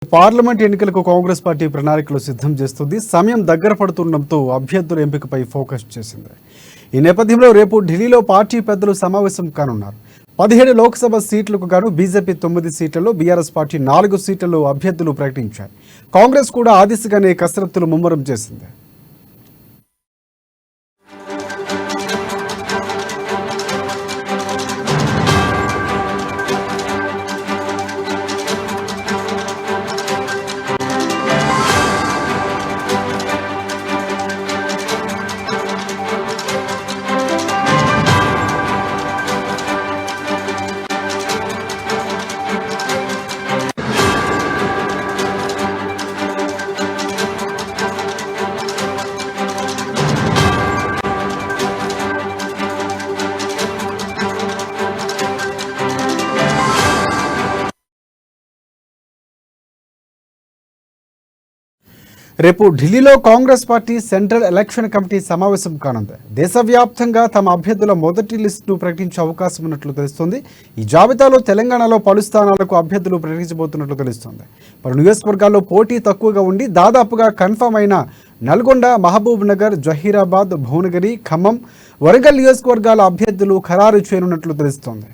Parliament ఎన్నికలకు Congress party ప్రణాళికలు సిద్ధం చేస్తుంది. సమయం దగ్గర పడుతుండటంతో అభ్యర్థుల ఎంపికపై ఫోకస్ చేసింది. ఈ నేపథ్యంలో రేపు ఢిల్లీలో పార్టీ పెద్దలు సమావేశం కానున్నారు. 17 లోక్సభ సీట్లకు గాను బీజేపీ 9 సీట్లలో, బీఆర్ఎస్ పార్టీ 4 సీట్లలో అభ్యర్థులు ప్రకటించారు. కాంగ్రెస్ కూడా ఆ దిశగానే కసరత్తులు ముమ్మరం చేసింది. రేపు ఢిల్లీలో Congress party central election committee సమావేశం కానుంది. దేశవ్యాప్తంగా తమ అభ్యర్థుల మొదటి లిస్టును ప్రకటించే అవకాశం ఉన్నట్లు తెలుస్తోంది. ఈ జాబితాలో తెలంగాణలో పలు స్థానాలకు అభ్యర్థులు ప్రకటించబోతున్నట్లు తెలుస్తోంది. పలు నియోజకవర్గాల్లో పోటీ తక్కువగా ఉండి దాదాపుగా కన్ఫర్మ్ అయిన నల్గొండ, మహబూబ్ నగర్, జహీరాబాద్, భువనగిరి, ఖమ్మం, వరంగల్ నియోజకవర్గాల అభ్యర్థులు ఖరారు చేయనున్నట్లు తెలుస్తోంది.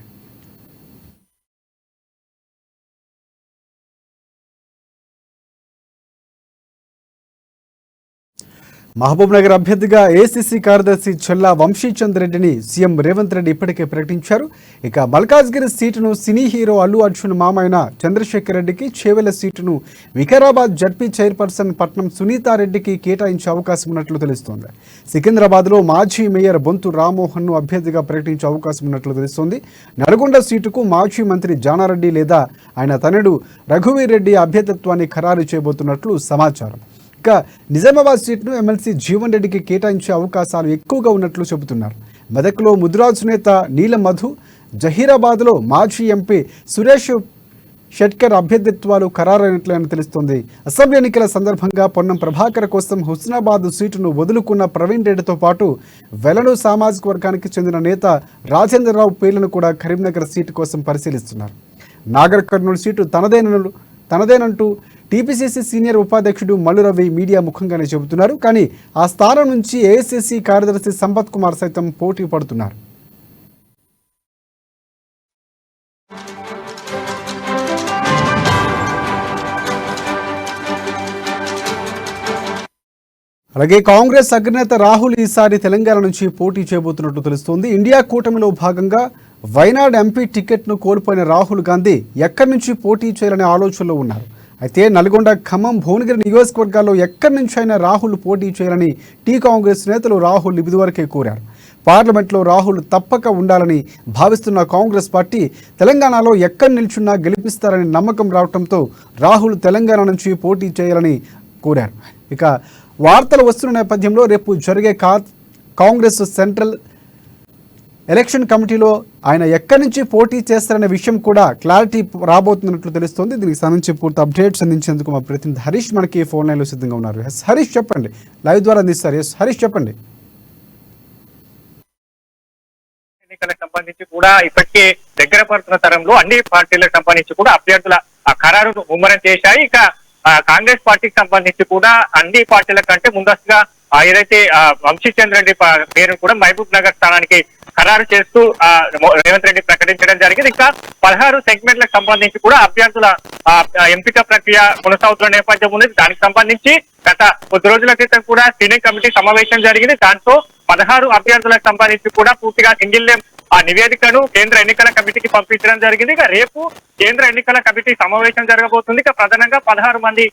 మహబూబ్ నగర్ అభ్యర్థిగా ఏసీసీ కార్యదర్శి చెల్లా వంశీచంద్ రెడ్డిని సీఎం రేవంత్ రెడ్డి ఇప్పటికే ప్రకటించారు. ఇక మల్కాజ్గిరి సీటును సినీ హీరో అల్లు అర్జున్ మామైన చంద్రశేఖర్ రెడ్డికి, చేవెళ్ల సీటును వికారాబాద్ జడ్పీ చైర్పర్సన్ పట్నం సునీతారెడ్డికి కేటాయించే అవకాశం ఉన్నట్లు తెలుస్తోంది. సికింద్రాబాద్లో మాజీ మేయర్ బొంతు రామ్మోహన్ను అభ్యర్థిగా ప్రకటించే అవకాశం ఉన్నట్లు తెలుస్తోంది. నల్గొండ సీటుకు మాజీ మంత్రి జానారెడ్డి లేదా ఆయన తనయుడు రఘువీర్ రెడ్డి అభ్యర్థిత్వాన్ని ఖరారు చేయబోతున్నట్లు సమాచారం. ఇక నిజామాబాద్ సీట్ను ఎమ్మెల్సీ జీవన్ రెడ్డికి కేటాయించే అవకాశాలు ఎక్కువగా ఉన్నట్లు చెబుతున్నారు. మెదక్లో ముదిరాజు నేత నీలం మధు, జహీరాబాద్లో మాజీ ఎంపీ సురేష్ షెట్కర్ అభ్యర్థిత్వాలు ఖరారైనట్లని తెలుస్తోంది. అసెంబ్లీ ఎన్నికల సందర్భంగా పొన్నం ప్రభాకర్ కోసం హుస్నాబాద్ సీటును వదులుకున్న ప్రవీణ్ రెడ్డితో పాటు వెలను సామాజిక వర్గానికి చెందిన నేత రాజేంద్రరావు పేర్లను కూడా కరీంనగర్ సీటు కోసం పరిశీలిస్తున్నారు. నాగర్ కర్నూలు సీటు తనదేనంటూ టీపీసీసీ సీనియర్ ఉపాధ్యక్షుడు మల్లు రవి మీడియా ముఖంగానే చెబుతున్నారు. కానీ ఆ స్థానం నుంచి ఏఐసీసీ కార్యదర్శి సంపత్ కుమార్ సైతం పోటీ పడుతున్నారు. అలాగే కాంగ్రెస్ అగ్రనేత రాహుల్ ఈసారి తెలంగాణ నుంచి పోటీ చేయబోతున్నట్లు తెలుస్తోంది. ఇండియా కూటమిలో భాగంగా వైనాడ్ ఎంపీ టికెట్ను కోల్పోయిన రాహుల్ గాంధీ ఎక్కడి నుంచి పోటీ చేయాలనే ఆలోచనలో ఉన్నారు. అయితే నల్గొండ, ఖమ్మం, భువనగిరి నియోజకవర్గాల్లో ఎక్కడి నుంచైనా రాహుల్ పోటీ చేయాలని కాంగ్రెస్ నేతలు రాహుల్ ఇదివరకే కోరారు. పార్లమెంట్లో రాహుల్ తప్పక ఉండాలని భావిస్తున్న కాంగ్రెస్ పార్టీ తెలంగాణలో ఎక్కడ నిల్చున్నా గెలిపిస్తారని నమ్మకం రావడంతో రాహుల్ తెలంగాణ నుంచి పోటీ చేయాలని కోరారు. ఇక వార్తలు వస్తున్న నేపథ్యంలో రేపు జరిగే కాంగ్రెస్ సెంట్రల్ ఎలక్షన్ కమిటీలో ఆయన ఎక్కడి నుంచి పోటీ చేస్తారనే విషయం కూడా క్లారిటీ రాబోతున్నట్లు తెలుస్తోంది. దీనికి సంబంధించి పూర్తి అప్డేట్స్ అందించేందుకు మా ప్రతినిధి హరీష్ మనకి ఫోన్ లైన్లో సిద్ధంగా ఉన్నారు. హరీష్ చెప్పండి, లైవ్ ద్వారా అందిస్తారు. హరీష్ చెప్పండి. ఎన్నికలకు సంబంధించి కూడా ఇప్పటికే దగ్గర పడుతున్న తరంలో అన్ని పార్టీలకు సంబంధించి కూడా అభ్యర్థుల ఖరారును ముమ్మరం చేశాయి. ఇక కాంగ్రెస్ పార్టీకి సంబంధించి కూడా అన్ని పార్టీల కంటే ముందస్తుగా ఏదైతే వంశీచంద్ర రెడ్డి పేరును కూడా మహబూబ్ నగర్ స్థానానికి ఖరారు చేస్తూ రేవంత్ రెడ్డి ప్రకటించడం జరిగింది. ఇంకా 16 సెగ్మెంట్లకు సంబంధించి కూడా అభ్యర్థుల ఎంపిక ప్రక్రియ కొనసాగుతున్న నేపథ్యం ఉంది. దానికి సంబంధించి గత కొద్ది రోజుల క్రితం కూడా స్క్రీనింగ్ కమిటీ సమావేశం జరిగింది. దాంతో 16 అభ్యర్థులకు సంబంధించి కూడా పూర్తిగా సింగిల్ నేమ్ నివేదికను కేంద్ర ఎన్నికల కమిటీకి పంపించడం జరిగింది. ఇక రేపు కేంద్ర ఎన్నికల కమిటీ సమావేశం జరగబోతుంది. ఇక ప్రధానంగా 16 మంది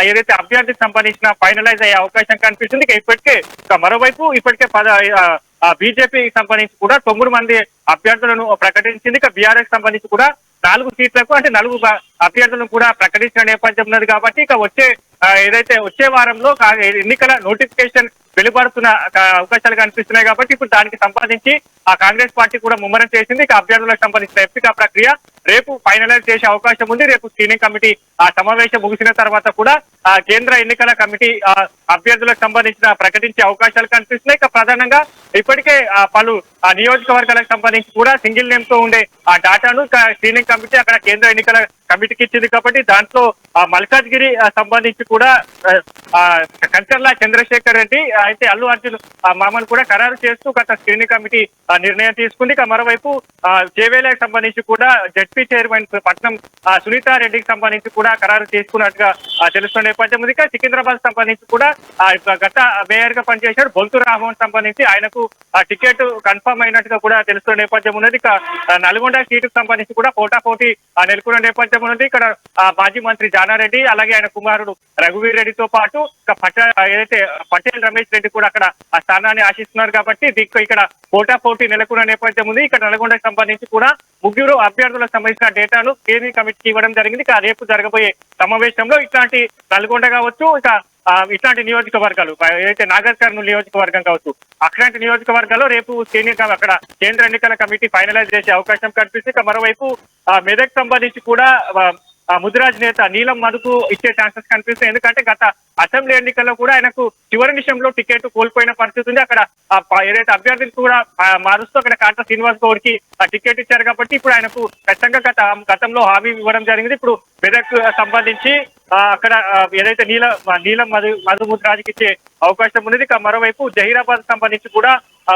ఏదైతే అభ్యర్థికి సంబంధించిన ఫైనలైజ్ అయ్యే అవకాశం కనిపిస్తుంది. ఇక మరోవైపు ఇప్పటికే బీజేపీకి సంబంధించి కూడా 9 మంది అభ్యర్థులను ప్రకటించింది. ఇక బీఆర్ఎస్ సంబంధించి కూడా 4 సీట్లకు అంటే 4 అభ్యర్థులను కూడా ప్రకటించిన నేపథ్యం ఉన్నది. కాబట్టి ఇక వచ్చే వారంలో ఎన్నికల నోటిఫికేషన్ వెలువడుతున్న అవకాశాలు కనిపిస్తున్నాయి. కాబట్టి ఇప్పుడు దానికి సంబంధించి కాంగ్రెస్ పార్టీ కూడా ముమ్మరం చేసింది. ఇక అభ్యర్థులకు సంబంధించిన ఎంపిక ప్రక్రియ రేపు ఫైనలైజ్ చేసే అవకాశం ఉంది. రేపు స్క్రీనింగ్ కమిటీ సమావేశం ముగిసిన తర్వాత కూడా కేంద్ర ఎన్నికల కమిటీ అభ్యర్థులకు సంబంధించిన ప్రకటించే అవకాశాలు కనిపిస్తున్నాయి. ఇక ప్రధానంగా ఇప్పటికే పలు నియోజకవర్గాలకు సంబంధించి కూడా సింగిల్ నేమ్ తో ఉండే ఆ డాటాను స్క్రీనింగ్ కమిటీ అక్కడ కేంద్ర ఎన్నికల కమిటీ బయటకి ఇచ్చింది కాబట్టి దాంట్లో మల్కాజ్గిరి సంబంధించి కూడా కంచర్ల చంద్రశేఖర్ రెడ్డి అయితే అల్లు అర్జున్ మామను కూడా ఖరారు చేస్తూ గత స్క్రీనింగ్ కమిటీ నిర్ణయం తీసుకుంది. ఇక మరోవైపు చేవేలకు సంబంధించి కూడా జడ్పీ చైర్మన్ పట్నం సునీతారెడ్డికి సంబంధించి కూడా ఖరారు చేసుకున్నట్టుగా తెలుస్తున్న నేపథ్యం ఉంది. ఇక సికింద్రాబాద్ సంబంధించి కూడా గత మేయర్ గా పనిచేశాడు బొల్తు రామోహన్ సంబంధించి ఆయనకు టికెట్ కన్ఫర్మ్ అయినట్టుగా కూడా తెలుస్తున్న నేపథ్యం ఉన్నది. ఇక నల్గొండ సీటుకు సంబంధించి కూడా పోటాపోటీ నెలకొన్న నేపథ్యం ఉన్నది. ఇక్కడ మాజీ మంత్రి జానారెడ్డి అలాగే ఆయన కుమారుడు రఘువీర్ రెడ్డితో పాటు ఏదైతే పటేల్ రమేష్ రెడ్డి కూడా అక్కడ ఆ స్థానాన్ని ఆశిస్తున్నారు కాబట్టి ఇక్కడ పోటాపోటీ నెలకొన్న నేపథ్యం ఉంది. ఇక్కడ నల్గొండకు సంబంధించి కూడా ముగ్గురు అభ్యర్థులకు సంబంధించిన డేటాను కేంద్రీయ కమిటీకి ఇవ్వడం జరిగింది. ఇక రేపు జరగబోయే సమావేశంలో ఇట్లాంటి నల్గొండ కావచ్చు, ఇక ఇట్లాంటి నియోజకవర్గాలు ఏదైతే నాగర్ కర్నూలు నియోజకవర్గం కావచ్చు అట్లాంటి నియోజకవర్గాల్లో రేపు అక్కడ కేంద్ర ఎన్నికల కమిటీ ఫైనలైజ్ చేసే అవకాశం కనిపిస్తుంది. ఇక మరోవైపు మెదక్ సంబంధించి కూడా ముదిరాజ్ నేత నీలం మధుకు ఇచ్చే ఛాన్సెస్ కనిపిస్తాయి. ఎందుకంటే గత అసెంబ్లీ ఎన్నికల్లో కూడా ఆయనకు చివరి నిమిషంలో టికెట్ కోల్పోయిన పరిస్థితి ఉంది. అక్కడ ఏదైతే అభ్యర్థులు కూడా మారుస్తూ అక్కడ కాంటా శ్రీనివాస్ గౌడ్ కి టికెట్ ఇచ్చారు కాబట్టి ఇప్పుడు ఆయనకు ఖచ్చితంగా గతంలో హామీ ఇవ్వడం జరిగింది. ఇప్పుడు మెదక్ సంబంధించి అక్కడ ఏదైతే నీలం మధు ముదిరాజ్కి ఇచ్చే అవకాశం ఉన్నది. ఇక మరోవైపు జహీరాబాద్ సంబంధించి కూడా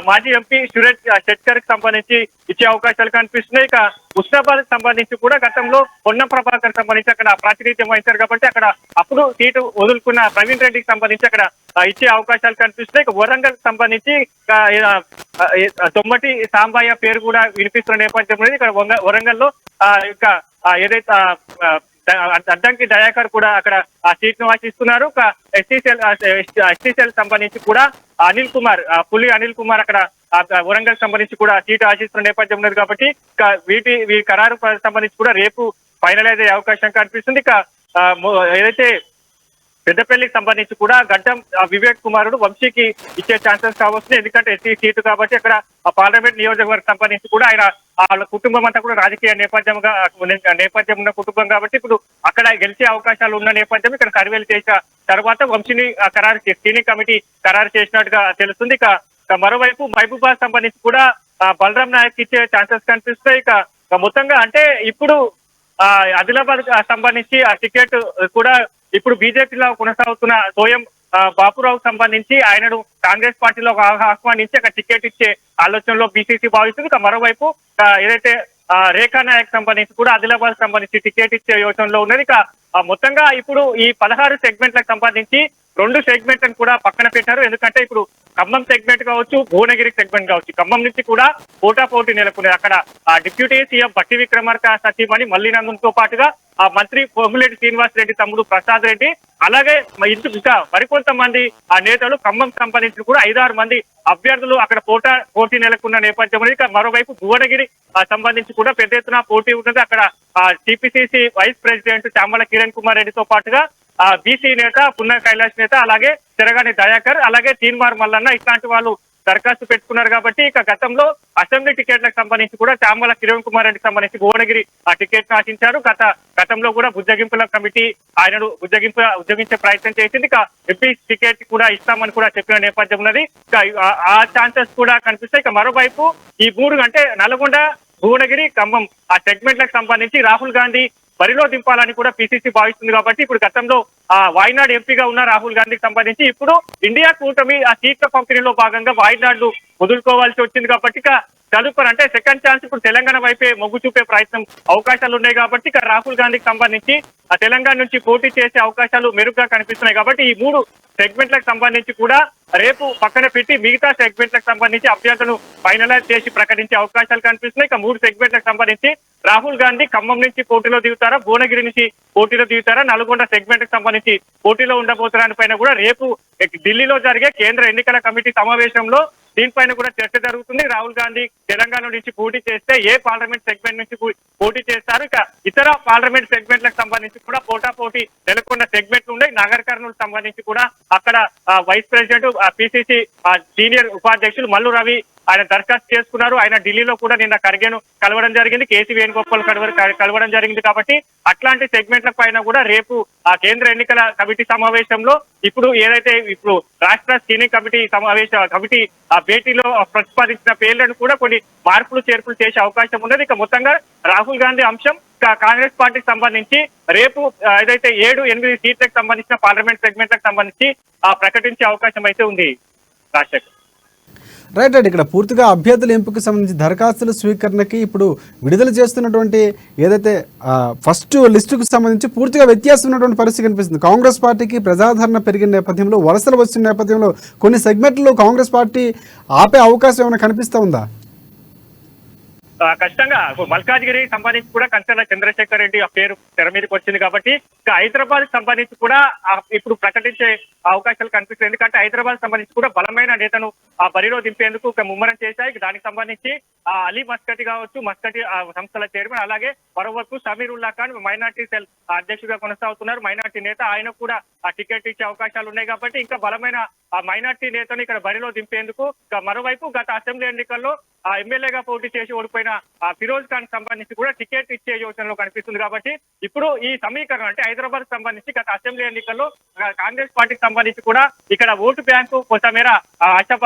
మాజీ ఎంపీ సురేష్ షెట్కర్ కి సంబంధించి ఇచ్చే అవకాశాలు కనిపిస్తున్నాయి. ఇక హుస్నాబాద్ సంబంధించి కూడా గతంలో పొన్నం ప్రభాకర్ సంబంధించి అక్కడ ప్రాతినిధ్యం వహించారు కాబట్టి అక్కడ అప్పుడు సీటు వదులుకున్న ప్రవీణ్ రెడ్డికి సంబంధించి అక్కడ ఇచ్చే అవకాశాలు కనిపిస్తున్నాయి. ఇక వరంగల్ సంబంధించి తొమ్మటి సాంబయ్య పేరు కూడా వినిపిస్తున్న నేపథ్యంలో ఇక్కడ వరంగల్లో ఇక ఏదైతే అద్దంకి దయాకర్ కూడా అక్కడ ఆ సీట్ ను ఆశిస్తున్నారు. ఎస్టీసీఎల్ సంబంధించి కూడా పులి అనిల్ కుమార్ అక్కడ వరంగల్ సంబంధించి కూడా సీటు ఆశిస్తున్న నేపథ్యం ఉన్నది కాబట్టి వీటి ఖరారు సంబంధించి కూడా రేపు ఫైనలైజ్ అయ్యే అవకాశం కనిపిస్తుంది. ఇక ఏదైతే పెద్దపల్లికి సంబంధించి కూడా గడ్డం వివేక్ కుమారుడు వంశీకి ఇచ్చే ఛాన్సెస్ కావస్తుంది. ఎందుకంటే ఎస్సీ సీటు కాబట్టి అక్కడ పార్లమెంట్ నియోజకవర్గం సంబంధించి కూడా ఆయన వాళ్ళ కుటుంబం అంతా కూడా రాజకీయ నేపథ్యం ఉన్న కుటుంబం కాబట్టి ఇప్పుడు అక్కడ గెలిచే అవకాశాలు ఉన్న నేపథ్యం ఇక్కడ సర్వేలు చేసిన తర్వాత వంశీని స్క్రీనింగ్ కమిటీ ఖరారు చేసినట్టుగా తెలుస్తుంది. ఇక మరోవైపు మహబూబాద్ సంబంధించి కూడా బలరాం నాయక్ ఇచ్చే ఛాన్సెస్ కనిపిస్తాయి. ఇక మొత్తంగా అంటే ఇప్పుడు ఆదిలాబాద్ సంబంధించి ఆ టికెట్ కూడా ఇప్పుడు బీజేపీలో కొనసాగుతున్న సోయం బాపురావు సంబంధించి ఆయనను కాంగ్రెస్ పార్టీలో ఆహ్వానించి అక్కడ టికెట్ ఇచ్చే ఆలోచనలో బీసీసీ భావిస్తుంది. ఇక మరోవైపు ఏదైతే రేఖా నాయక్ సంబంధించి కూడా ఆదిలాబాద్ సంబంధించి టికెట్ ఇచ్చే యోచనలో ఉన్నది. ఇక మొత్తంగా ఇప్పుడు ఈ 16 సెగ్మెంట్లకు సంబంధించి 2 సెగ్మెంట్లను కూడా పక్కన పెట్టారు. ఎందుకంటే ఇప్పుడు ఖమ్మం సెగ్మెంట్ కావచ్చు, భువనగిరి సెగ్మెంట్ కావచ్చు, ఖమ్మం నుంచి కూడా పోటాపోటీ నెలకొన్నది. అక్కడ డిప్యూటీ సీఎం బట్టి విక్రమార్క సతీమణి మల్లినందన్ తో పాటుగా మంత్రి పొంగులేటి శ్రీనివాస్ రెడ్డి తమ్ముడు ప్రసాద్ రెడ్డి అలాగే ఇంకా మరికొంతమంది నేతలు ఖమ్మం సంబంధించి కూడా 5-6 మంది అభ్యర్థులు అక్కడ పోటీ నెలకొన్న నేపథ్యం. ఇక మరోవైపు భువనగిరి సంబంధించి కూడా పెద్ద ఎత్తున పోటీ ఉన్నది. అక్కడ TPCC vice president Chamala Kiran Kumar రెడ్డితో పాటుగా బీసీ నేత పున్న కైలాష్ నేత అలాగే చెరగాని దయాకర్ అలాగే తీన్మార్ మల్లన్న ఇట్లాంటి వాళ్ళు దరఖాస్తు పెట్టుకున్నారు కాబట్టి ఇక గతంలో అసెంబ్లీ టికెట్లకు సంబంధించి కూడా చామల కిరణ్ కుమార్ రెడ్డికి సంబంధించి భువనగిరి ఆ టికెట్ ను ఆశించారు. గతంలో కూడా బుజ్జగింపుల కమిటీ ఆయనను ఉద్యోగించే ప్రయత్నం చేసింది. ఇక ఎంపీ టికెట్ కూడా ఇస్తామని కూడా చెప్పిన నేపథ్యం ఉన్నది. ఆ ఛాన్సెస్ కూడా కనిపిస్తాయి. ఇక మరోవైపు ఈ 3 అంటే నల్గొండ, భువనగిరి, ఖమ్మం ఆ సెగ్మెంట్లకు సంబంధించి రాహుల్ గాంధీ బరిలో దింపాలని కూడా పిసిసి భావిస్తుంది కాబట్టి ఇప్పుడు గతంలో వాయినాడ్ ఎంపీగా ఉన్న రాహుల్ గాంధీకి సంబంధించి ఇప్పుడు ఇండియా కూటమి ఆ సీట్ల పంపిణీలో భాగంగా వాయినాడ్లు వదులుకోవాల్సి వచ్చింది కాబట్టి ఇక తదుపరి అంటే సెకండ్ ఛాన్స్ ఇప్పుడు తెలంగాణ వైపే మొగ్గు చూపే ప్రయత్నం అవకాశాలు ఉన్నాయి కాబట్టి ఇక రాహుల్ గాంధీకి సంబంధించి ఆ తెలంగాణ నుంచి పోటీ చేసే అవకాశాలు మెరుగ్గా కనిపిస్తున్నాయి కాబట్టి ఈ 3 సెగ్మెంట్లకు సంబంధించి కూడా రేపు పక్కన పెట్టి మిగతా సెగ్మెంట్లకు సంబంధించి అభ్యర్థులను ఫైనలైజ్ చేసి ప్రకటించే అవకాశాలు కనిపిస్తున్నాయి. ఇక 3 సెగ్మెంట్లకు సంబంధించి రాహుల్ గాంధీ ఖమ్మం నుంచి పోటీలో దిగుతారా, భువనగిరి నుంచి పోటీలో దిగుతారా, నల్గొండ సెగ్మెంట్ కు సంబంధించి పోటీలో ఉండబోతున్న పైన కూడా రేపు ఢిల్లీలో జరిగే కేంద్ర ఎన్నికల కమిటీ సమావేశంలో దీనిపైన కూడా చర్చ జరుగుతుంది. రాహుల్ గాంధీ తెలంగాణ నుంచి పోటీ చేస్తే ఏ పార్లమెంట్ సెగ్మెంట్ నుంచి పోటీ చేస్తారు, ఇక ఇతర పార్లమెంట్ సెగ్మెంట్లకు సంబంధించి కూడా పోటాపోటీ నెలకొన్న సెగ్మెంట్లు ఉన్నాయి. నాగర్ కర్నూలు సంబంధించి కూడా అక్కడ వైస్ ప్రెసిడెంట్ పిసిసి సీనియర్ ఉపాధ్యక్షులు మల్లు రవి ఆయన దరఖాస్తు చేసుకున్నారు. ఆయన ఢిల్లీలో కూడా నిన్న ఖర్గేను కలవడం జరిగింది, కేసీ వేణుగోపాల్ కలవడం జరిగింది కాబట్టి అట్లాంటి సెగ్మెంట్ల పైన కూడా రేపు ఆ కేంద్ర ఎన్నికల కమిటీ సమావేశంలో ఇప్పుడు ఏదైతే ఇప్పుడు రాష్ట్ర స్క్రీనింగ్ కమిటీ కమిటీ ఆ భేటీలో ప్రతిపాదించిన పేర్లను కూడా కొన్ని మార్పులు చేర్పులు చేసే అవకాశం ఉన్నది. ఇక మొత్తంగా రాహుల్ గాంధీ అంశం కాంగ్రెస్ పార్టీకి సంబంధించి రేపు ఏదైతే 7-8 సీట్లకు సంబంధించిన పార్లమెంట్ సెగ్మెంట్లకు సంబంధించి ప్రకటించే అవకాశం అయితే ఉంది. రాజశేఖర్ రైట్ ఇక్కడ పూర్తిగా అభ్యర్థుల ఎంపికకు సంబంధించి దరఖాస్తుల స్వీకరణకి ఇప్పుడు విడుదల చేస్తున్నటువంటి ఏదైతే ఫస్ట్ లిస్టుకు సంబంధించి పూర్తిగా వ్యత్యాసం ఉన్నటువంటి పరిస్థితి కనిపిస్తుంది. కాంగ్రెస్ పార్టీకి ప్రజాదరణ పెరిగిన నేపథ్యంలో, వలసలు వస్తున్న నేపథ్యంలో కొన్ని సెగ్మెంట్లో కాంగ్రెస్ పార్టీ ఆపే అవకాశం ఏమైనా కనిపిస్తూ ఉందా? ఖచ్చితంగా మల్కాజ్గిరి సంబంధించి కూడా కంచర్ల చంద్రశేఖర్ రెడ్డి ఆ పేరు తెర మీదకి వచ్చింది కాబట్టి ఇక హైదరాబాద్ సంబంధించి కూడా ఇప్పుడు ప్రకటించే అవకాశాలు కనిపిస్తుంది. ఎందుకంటే హైదరాబాద్ సంబంధించి కూడా బలమైన నేతను బరిలో దింపేందుకు ముమ్మరం చేశాయి. దానికి సంబంధించి అలీ మస్కటి కావచ్చు, మస్కటి సంస్థల చైర్మన్, అలాగే మరోవైపు సమీరుల్లా ఖాన్ మైనార్టీ సెల్ అధ్యక్షుడిగా కొనసాగుతున్నారు. మైనార్టీ నేత, ఆయన కూడా టికెట్ ఇచ్చే అవకాశాలు ఉన్నాయి కాబట్టి ఇంకా బలమైన మైనార్టీ నేతను ఇక్కడ బరిలో దింపేందుకు మరోవైపు గత అసెంబ్లీ ఎన్నికల్లో ఎమ్మెల్యేగా పోటీ చేసి ఓడిపోయిన ఫిరోజ్ ఖాన్ సంబంధించి కూడా టికెట్ ఇచ్చే యోచనలో కనిపిస్తుంది. కాబట్టి ఇప్పుడు ఈ సమీకరణ అంటే హైదరాబాద్ సంబంధించి గత అసెంబ్లీ ఎన్నికల్లో కాంగ్రెస్ పార్టీకి సంబంధించి కూడా ఇక్కడ ఓటు బ్యాంకు కొంతమేర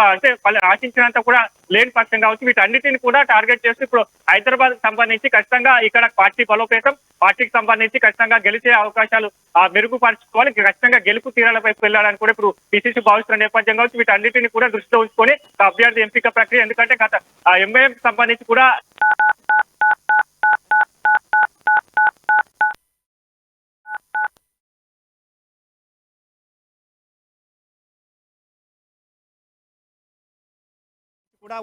అంటే ఆశించినంత కూడా లేని పక్షం కావచ్చు. వీటన్నిటిని కూడా టార్గెట్ చేస్తూ ఇప్పుడు హైదరాబాద్ సంబంధించి ఖచ్చితంగా ఇక్కడ పార్టీ బలోపేతం, పార్టీకి సంబంధించి ఖచ్చితంగా గెలిచే అవకాశాలు మెరుగుపరచుకోవాలి. ఖచ్చితంగా గెలుపు తీరాలపై వెళ్ళాలని కూడా ఇప్పుడు పిసిసి భావిస్తున్న నేపథ్యం కావచ్చు. వీటన్నిటిని కూడా దృష్టిలో ఉంచుకొని అభ్యర్థి ఎంపిక ప్రక్రియ, ఎందుకంటే గత ఎంఐఎం సంబంధించి కూడా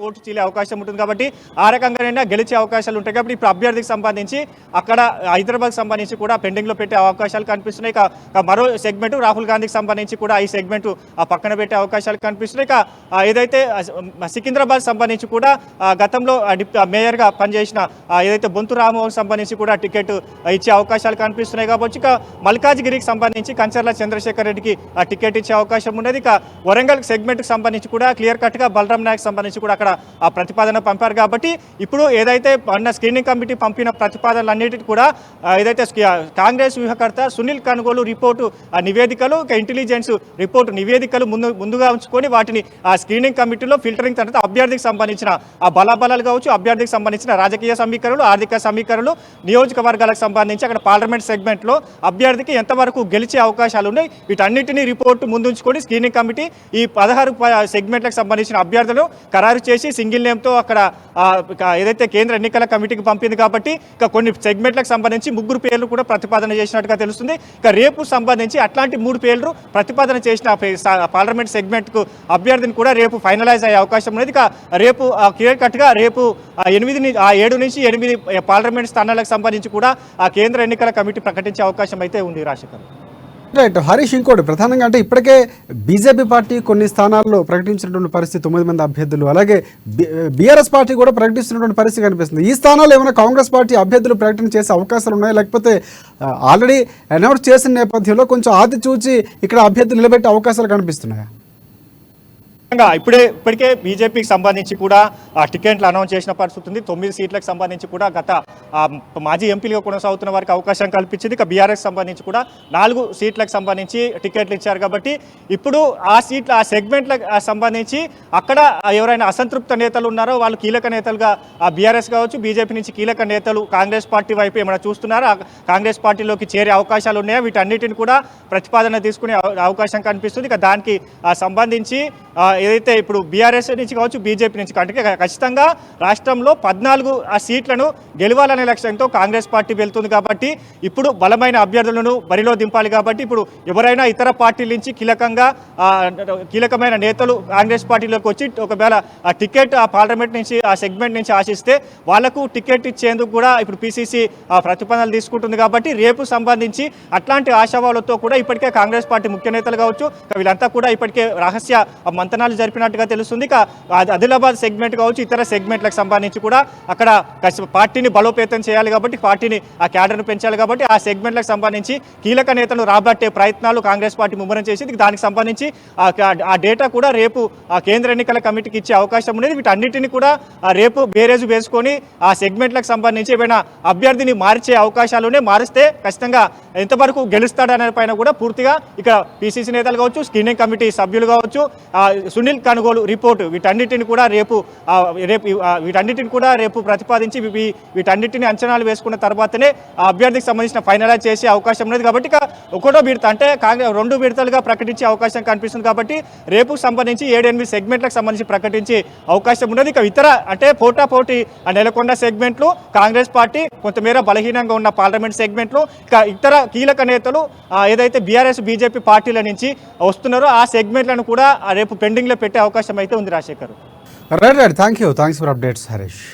ఓటు చీలే అవకాశం ఉంటుంది కాబట్టి ఆ రకంగానైనా గెలిచే అవకాశాలు ఉంటాయి. కాబట్టి ఇప్పుడు అభ్యర్థికి సంబంధించి అక్కడ హైదరాబాద్ సంబంధించి కూడా పెండింగ్ లో పెట్టే అవకాశాలు కనిపిస్తున్నాయి. ఇక మరో సెగ్మెంట్ రాహుల్ గాంధీకి సంబంధించి కూడా ఈ సెగ్మెంట్ పక్కన పెట్టే అవకాశాలు కనిపిస్తున్నాయి. ఇక ఏదైతే సికింద్రాబాద్ సంబంధించి కూడా గతంలో మేయర్ గా పనిచేసిన ఏదైతే బొంతు రామ్మోహన్ సంబంధించి కూడా టికెట్ ఇచ్చే అవకాశాలు కనిపిస్తున్నాయి. కాబట్టి ఇక మల్కాజ్గిరికి సంబంధించి కంచర్ల చంద్రశేఖర్ రెడ్డికి టికెట్ ఇచ్చే అవకాశం ఉన్నది. ఇక వరంగల్ సెగ్మెంట్ కి సంబంధించి కూడా క్లియర్ కట్ గా బలరాం నాయక్ సంబంధించి కూడా అక్కడ ఆ ప్రతిపాదన పంపారు. కాబట్టి ఇప్పుడు ఏదైతే అన్న స్క్రీనింగ్ కమిటీ పంపిన ప్రతిపాదనలన్నిటికీ కూడా ఏదైతే కాంగ్రెస్ వ్యూహకర్త సునీల్ కనుగోలు రిపోర్టు నివేదికలు, ఇంటెలిజెన్స్ రిపోర్టు నివేదికలు ముందుగా ఉంచుకొని వాటిని ఆ స్క్రీనింగ్ కమిటీలో ఫిల్టరింగ్ తర్వాత అభ్యర్థికి సంబంధించిన ఆ బలాబలాలు కావచ్చు, అభ్యర్థికి సంబంధించిన రాజకీయ సమీకరణలు, ఆర్థిక సమీకరణలు, నియోజకవర్గాలకు సంబంధించి అక్కడ పార్లమెంట్ సెగ్మెంట్లో అభ్యర్థికి ఎంతవరకు గెలిచే అవకాశాలు ఉన్నాయి, వీటన్నిటినీ రిపోర్టు ముందుంచుకొని స్క్రీనింగ్ కమిటీ ఈ 16 సెగ్మెంట్లకు సంబంధించిన అభ్యర్థులు ఖరారు చేసి సింగిల్ నేమ్తో అక్కడ ఏదైతే కేంద్ర ఎన్నికల కమిటీకి పంపింది. కాబట్టి ఇక కొన్ని సెగ్మెంట్లకు సంబంధించి 3 పేర్లు కూడా ప్రతిపాదన చేసినట్టుగా తెలుస్తుంది. ఇక రేపు సంబంధించి అట్లాంటి 3 పేర్లు ప్రతిపాదన చేసిన పార్లమెంట్ సెగ్మెంట్కు అభ్యర్థిని కూడా రేపు ఫైనలైజ్ అయ్యే అవకాశం ఉన్నది. ఇక రేపు క్లియర్ కట్గా రేపు 7 నుంచి 8 పార్లమెంట్ స్థానాలకు సంబంధించి కూడా ఆ కేంద్ర ఎన్నికల కమిటీ ప్రకటించే అవకాశం అయితే ఉంది. రాజశేఖర్ రైట్ హరీష్, ఇంకోటి ప్రధానంగా అంటే ఇప్పటికే బీజేపీ పార్టీ కొన్ని స్థానాల్లో ప్రకటించినటువంటి పరిస్థితి 9 మంది అభ్యర్థులు, అలాగే బీఆర్ఎస్ పార్టీ కూడా ప్రకటిస్తున్నటువంటి పరిస్థితి కనిపిస్తుంది. ఈ స్థానాల్లో ఏమైనా కాంగ్రెస్ పార్టీ అభ్యర్థులు ప్రకటన చేసే అవకాశాలు ఉన్నాయా, లేకపోతే ఆల్రెడీ అనౌన్స్ చేసిన నేపథ్యంలో కొంచెం ఆది చూచి ఇక్కడ అభ్యర్థులు నిలబెట్టే అవకాశాలు కనిపిస్తున్నాయా? ఇప్పటికే బీజేపీకి సంబంధించి కూడా టికెట్లు అనౌన్స్ చేసిన పరిస్థితి ఉంది. 9 సీట్లకు సంబంధించి కూడా గత మాజీ ఎంపీలుగా కొనసాగుతున్న వారికి అవకాశం కల్పించింది. ఇక బీఆర్ఎస్ సంబంధించి కూడా 4 సీట్లకు సంబంధించి టికెట్లు ఇచ్చారు. కాబట్టి ఇప్పుడు ఆ సెగ్మెంట్లకు సంబంధించి అక్కడ ఎవరైనా అసంతృప్త నేతలు ఉన్నారో వాళ్ళు కీలక నేతలుగా బీఆర్ఎస్ కావచ్చు, బీజేపీ నుంచి కీలక నేతలు కాంగ్రెస్ పార్టీ వైపు ఏమైనా చూస్తున్నారా, కాంగ్రెస్ పార్టీలోకి చేరే అవకాశాలు ఉన్నాయా, వీటన్నిటిని కూడా ప్రతిపాదన తీసుకునే అవకాశం కనిపిస్తుంది. ఇక దానికి సంబంధించి ఏదైతే ఇప్పుడు బీఆర్ఎస్ నుంచి కావచ్చు, బీజేపీ నుంచి అంటే ఖచ్చితంగా రాష్ట్రంలో 14 సీట్లను గెలవాలనే లక్ష్యంతో కాంగ్రెస్ పార్టీ వెళ్తుంది. కాబట్టి ఇప్పుడు బలమైన అభ్యర్థులను బరిలో దింపాలి. కాబట్టి ఇప్పుడు ఎవరైనా ఇతర పార్టీల నుంచి కీలకమైన నేతలు కాంగ్రెస్ పార్టీలోకి వచ్చి ఒకవేళ టికెట్ పార్లమెంట్ నుంచి ఆ సెగ్మెంట్ నుంచి ఆశిస్తే వాళ్లకు టికెట్ ఇచ్చేందుకు కూడా ఇప్పుడు పిసిసి ప్రతిపాదనలు తీసుకుంటుంది. కాబట్టి రేపు సంబంధించి అట్లాంటి ఆశావాలతో కూడా ఇప్పటికే కాంగ్రెస్ పార్టీ ముఖ్య నేతలు కావచ్చు వీళ్ళంతా కూడా ఇప్పటికే రహస్య మంతనాలు జరిపినట్టుగా తెలుస్తుంది. ఇక ఆదిలాబాద్ సెగ్మెంట్ కావచ్చు, ఇతర సెగ్మెంట్లకు సంబంధించి కూడా అక్కడ పార్టీని బలోపేతం చేయాలి. కాబట్టి పార్టీని ఆ క్యాడర్ను పెంచాలి. కాబట్టి ఆ సెగ్మెంట్లకు సంబంధించి కీలక నేతలు రాబట్టే ప్రయత్నాలు కాంగ్రెస్ పార్టీ ముమ్మరం చేసింది. దానికి సంబంధించి ఆ డేటా కూడా రేపు కేంద్ర ఎన్నికల కమిటీకి ఇచ్చే అవకాశం ఉండేది. వీటన్నిటిని కూడా రేపు బేరేజు వేసుకొని ఆ సెగ్మెంట్లకు సంబంధించి ఏమైనా అభ్యర్థిని మార్చే అవకాశాలునే మారిస్తే ఖచ్చితంగా ఎంతవరకు గెలుస్తాడనే పైన కూడా పూర్తిగా ఇక్కడ పిసిసి నేతలు కావచ్చు, స్క్రీనింగ్ కమిటీ సభ్యులు కావచ్చు, సునీల్ కనుగోలు రిపోర్టు వీటన్నిటిని కూడా రేపు ప్రతిపాదించి వీటన్నిటిని అంచనాలు వేసుకున్న తర్వాతనే ఆ అభ్యర్థికి సంబంధించిన ఫైనలైజ్ చేసే అవకాశం ఉన్నది. కాబట్టి ఇక ఒకటో విడత అంటే కాంగ్రెస్ 2 విడతలుగా ప్రకటించే అవకాశం కనిపిస్తుంది. కాబట్టి రేపు సంబంధించి 7-8 సెగ్మెంట్లకు సంబంధించి ప్రకటించే అవకాశం ఉన్నది. ఇక ఇతర అంటే పోటాపోటీ నెలకొన్న సెగ్మెంట్లు, కాంగ్రెస్ పార్టీ కొంతమేర బలహీనంగా ఉన్న పార్లమెంట్ సెగ్మెంట్లు, ఇక ఇతర కీలక నేతలు ఏదైతే బీఆర్ఎస్ బీజేపీ పార్టీల నుంచి వస్తున్నారో ఆ సెగ్మెంట్లను కూడా రేపు పెండింగ్లో పెట్టే అవకాశం అయితే ఉంది. Rajasekhar, right, thanks for updates Harish.